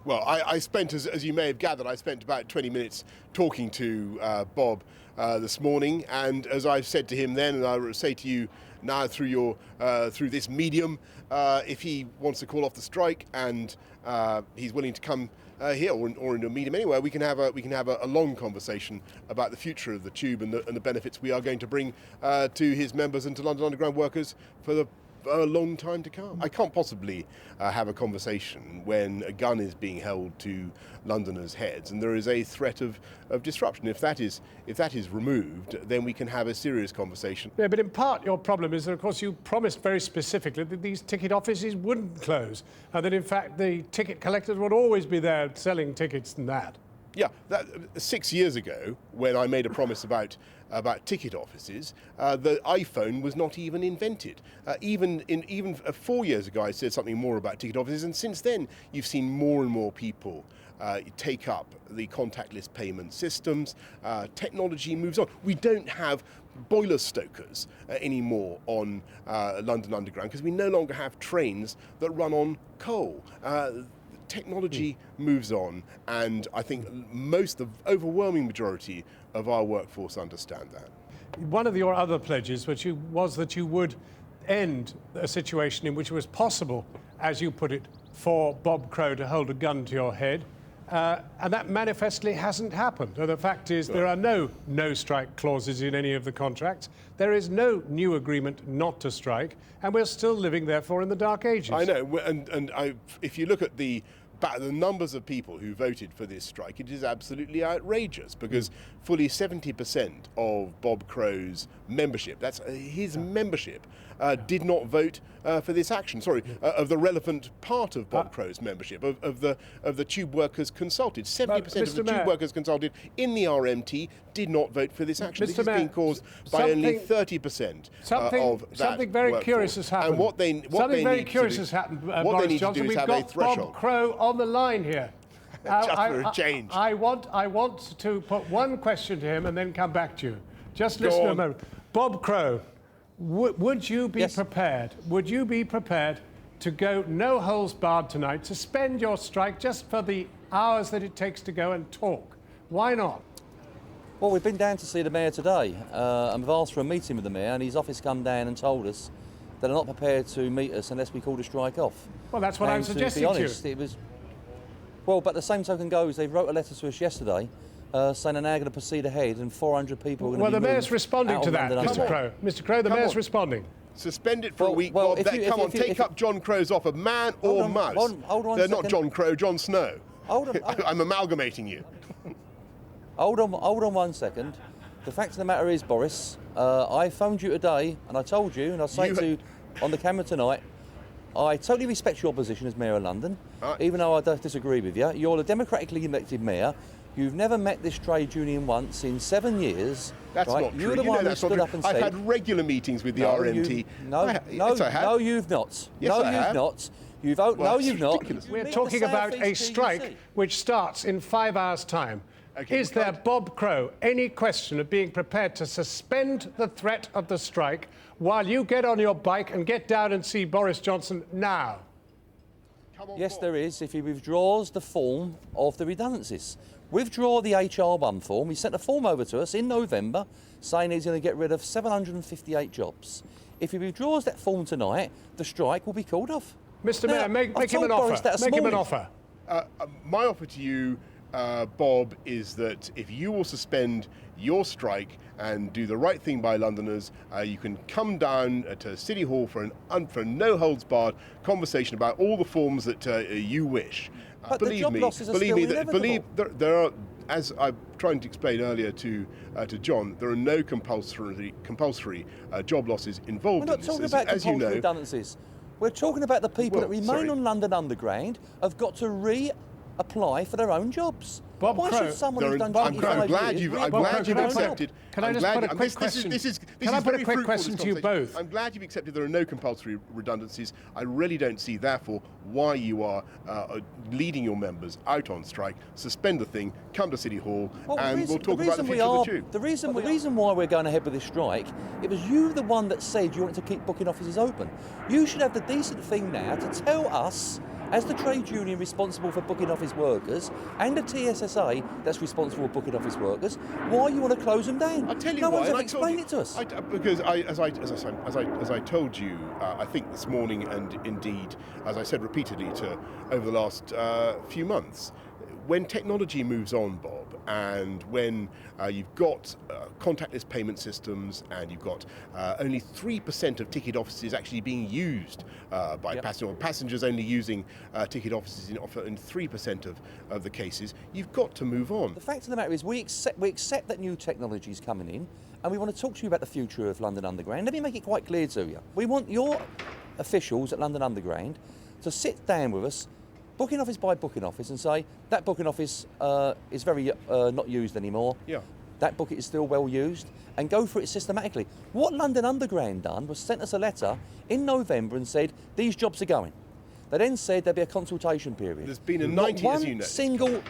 Well, I spent, as you may have gathered, I spent about 20 minutes talking to Bob this morning, and as I've said to him then, and I will say to you now through this medium, if he wants to call off the strike and he's willing to come here or in a medium anywhere, we can have a long conversation about the future of the tube and the benefits we are going to bring to his members and to London Underground workers for a long time to come. I can't possibly have a conversation when a gun is being held to Londoners' heads and there is a threat of disruption. If that is removed, then we can have a serious conversation. Yeah, but in part your problem is that, of course, you promised very specifically that these ticket offices wouldn't close, and that in fact the ticket collectors would always be there selling tickets and that. Yeah, 6 years ago, when I made a promise about ticket offices, the iPhone was not even invented. Even 4 years ago, I said something more about ticket offices, and since then, you've seen more and more people take up the contactless payment systems. Technology moves on. We don't have boiler stokers anymore on London Underground because we no longer have trains that run on coal. Technology moves on, and I think the overwhelming majority of our workforce understand that. One of your other pledges was that you would end a situation in which it was possible, as you put it, for Bob Crow to hold a gun to your head, and that manifestly hasn't happened. The fact is there are no strike clauses in any of the contracts. There is no new agreement not to strike, and we're still living, therefore, in the dark ages. I know, and if you look at the numbers of people who voted for this strike, it is absolutely outrageous because fully 70% of Bob Crow's membership, that's his membership, did not vote for this action. Sorry, of the relevant part of Bob Crow's membership, of the tube workers consulted. 70% of the tube workers consulted in the RMT did not vote for this action. This is being caused by only 30% of that Something very workforce. curious has happened. And what they need to do is have a threshold. Bob Crow on the line here. Just for a change. I want to put one question to him and then come back to you. Just listen a moment. Bob Crow, would you be prepared? Would you be prepared to go no holds barred tonight, suspend your strike just for the hours that it takes to go and talk? Why not? Well, we've been down to see the Mayor today, and we've asked for a meeting with the Mayor, and his office come down and told us that they're not prepared to meet us unless we call the strike off. Well, that's what I'm suggesting to you. To be honest, it was... Well, but the same token goes, they wrote a letter to us yesterday saying they're now going to proceed ahead and 400 people are going to be Well, the Mayor's responding to that, Mr. Crow. Mr. Crow, the Mayor's responding. Suspend it for a week, Bob. Take up Jon Crow's offer, man or mouse. Hold on They're not Jon Crow, Jon Snow. Hold on. I'm amalgamating you. Hold on 1 second. The fact of the matter is, Boris, I phoned you today and I told you, and I'll say to you on the camera tonight, I totally respect your position as Mayor of London, even though I don't disagree with you. You're a democratically elected Mayor. You've never met this trade union once in 7 years. That's not true. You're the one who stood up and said... I've had regular meetings with the RMT. No, you've not. Yes, I have. No, you've not. We're talking about a strike which starts in 5 hours' time. Okay, is there, Bob Crow, any question of being prepared to suspend the threat of the strike while you get on your bike and get down and see Boris Johnson now? Yes, there is, if he withdraws the form of the redundancies. Withdraw the HR1 form. He sent a form over to us in November saying he's going to get rid of 758 jobs. If he withdraws that form tonight, the strike will be called off. Mr. Mayor, make him an offer. Make him an offer. My offer to you, Bob, is that if you will suspend your strike and do the right thing by Londoners, you can come down to City Hall for a no-holds-barred conversation about all the forms that you wish. But the job losses are still inevitable. There are, as I'm trying to explain earlier to John, there are no compulsory job losses involved in this. We're not talking about compulsory redundancies. We're talking about the people that remain on London Underground have got to reapply for their own jobs. Bob Why Crow, should someone who's done 25 years... I'm glad you've accepted... Can I just put a quick question? Can I put a quick question to you both? I'm glad you've accepted there are no compulsory redundancies. I really don't see, therefore, why you are leading your members out on strike. Suspend the thing, come to City Hall, and we'll talk about the future of the tube. The reason why we're going ahead with this strike, it was you the one that said you wanted to keep booking offices open. You should have the decent thing now to tell us as the trade union responsible for booking office workers and the TSSA that's responsible for booking office workers, why you want to close them down? I'll tell you no why. one's ever I told explained you- it to us. Because as I told you, I think this morning, and indeed, as I said repeatedly over the last few months, when technology moves on, Bob, and when you've got contactless payment systems, and you've got only 3% of ticket offices actually being used by passengers, or passengers only using ticket offices in 3% of the cases, you've got to move on. The fact of the matter is we accept that new technology is coming in, and we want to talk to you about the future of London Underground. Let me make it quite clear to you. We want your officials at London Underground to sit down with us, booking office by booking office, and say that booking office is very not used anymore. Yeah. That bucket is still well used, and go through it systematically. What London Underground done was sent us a letter in November and said these jobs are going. They then said there'd be a consultation period. There's been a Not 90, as you know. one single.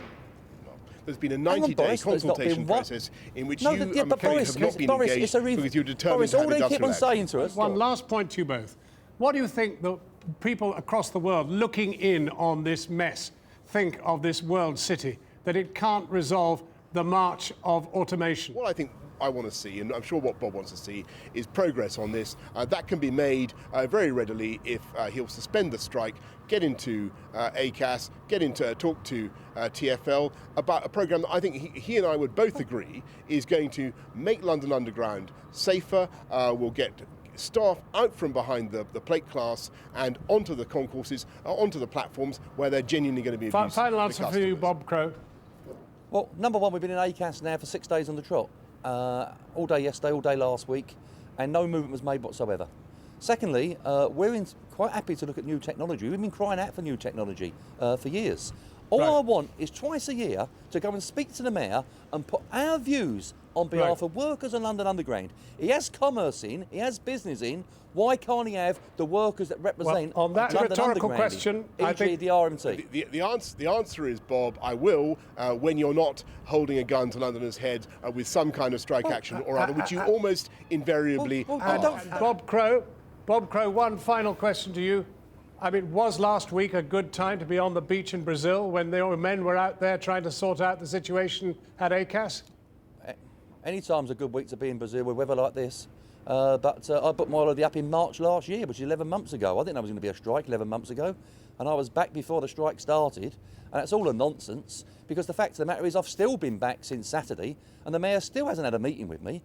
There's been a Hang on, 90-day Boris, there's not consultation been one- process in which No, you, yeah, I'm but afraid, Boris, have not been Boris, engaged it's a because you're determined Boris, to have all they keep industrial on action. saying to us. One last point to you both. What do you think the people across the world looking in on this mess think of this world city, that it can't resolve the march of automation? What I want to see, and I'm sure what Bob wants to see, is progress on this. That can be made very readily if he'll suspend the strike, get into ACAS, get into talk to TfL about a programme that I think he and I would both agree is going to make London Underground safer. We'll get staff out from behind the plate class and onto the concourses, onto the platforms where they're genuinely going to be of use Final to answer for you, customers. Bob Crow. Well, number one, we've been in ACAS now for 6 days on the trot. All day yesterday, all day last week, and no movement was made whatsoever. Secondly, we're quite happy to look at new technology. We've been crying out for new technology for years. All Right. I want is twice a year to go and speak to the Mayor and put our views on behalf Right. of workers in London Underground. He has commerce in, he has business in. Why can't he have the workers that represent on that London rhetorical Underground, question, I e.g. think- the RMT? The answer is, Bob, I will, when you're not holding a gun to Londoners' heads with some kind of strike action or other, which you almost invariably I are. don't- Bob Crow, one final question to you. I mean, was last week a good time to be on the beach in Brazil when the men were out there trying to sort out the situation at ACAS? Any time's a good week to be in Brazil with weather like this. But I booked my holiday up in March last year, which is 11 months ago. I didn't know there was going to be a strike 11 months ago. And I was back before the strike started. And that's all a nonsense, because the fact of the matter is I've still been back since Saturday, and the Mayor still hasn't had a meeting with me.